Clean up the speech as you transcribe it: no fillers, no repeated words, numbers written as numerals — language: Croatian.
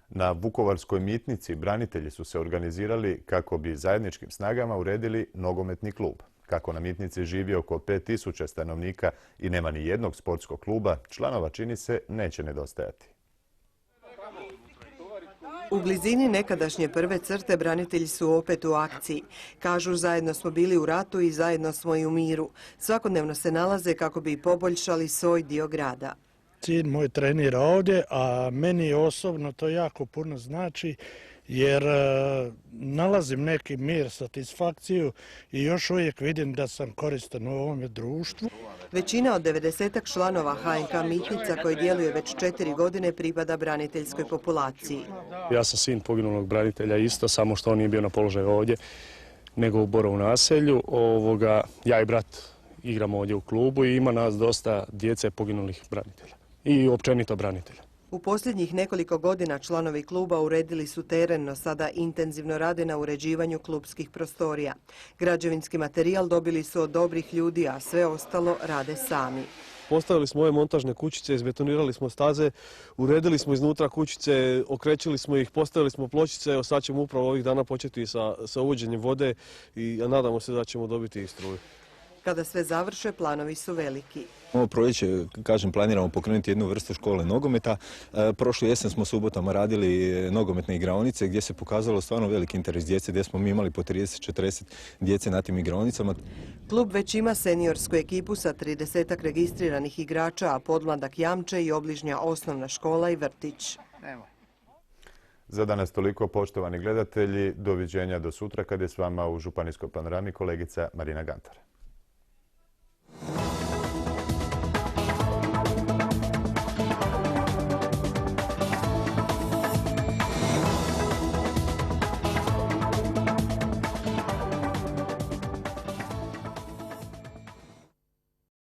Na Vukovarskoj Mitnici branitelji su se organizirali kako bi zajedničkim snagama uredili nogometni klub. Kako na Mitnici živi oko 5000 stanovnika i nema ni jednog sportskog kluba, članova, čini se, neće nedostajati. U blizini nekadašnje prve crte branitelji su opet u akciji. Kažu, zajedno smo bili u ratu i zajedno smo i u miru. Svakodnevno se nalaze kako bi poboljšali svoj dio grada. Sin moj trenira ovdje, a meni osobno to jako puno znači jer nalazim neki mir, satisfakciju i još uvijek vidim da sam koristan u ovome društvu. Većina od 90-ak članova HNK Mitnica koji djeluje već 4 godine pripada braniteljskoj populaciji. Ja sam sin poginulog branitelja isto, samo što on nije bio na položaju ovdje, nego u Borovu naselju. Ja i brat igramo ovdje u klubu i ima nas dosta djece poginulih branitelja i općenito branitelja. U posljednjih nekoliko godina članovi kluba uredili su teren, no sada intenzivno rade na uređivanju klubskih prostorija. Građevinski materijal dobili su od dobrih ljudi, a sve ostalo rade sami. Postavili smo ove montažne kućice, izbetonirali smo staze, uredili smo iznutra kućice, okrećili smo ih, postavili smo pločice. Evo sad ćemo upravo ovih dana početi sa uvođenjem vode i nadamo se da ćemo dobiti i struju. Kada sve završe, planovi su veliki. Ovo proljeće, kažem, planiramo pokrenuti jednu vrstu škole nogometa. Prošlu jesen smo subotama radili nogometne igraonice gdje se pokazalo stvarno veliki interes djece, gdje smo mi imali po 30-40 djece na tim igraonicama. Klub već ima seniorsku ekipu sa 30-ak registriranih igrača, a podmladak jamče i obližnja osnovna škola i vrtić. Za danas toliko, poštovani gledatelji. Doviđenja do sutra kad je s vama u Županijskoj panorami kolegica Marina Gantar.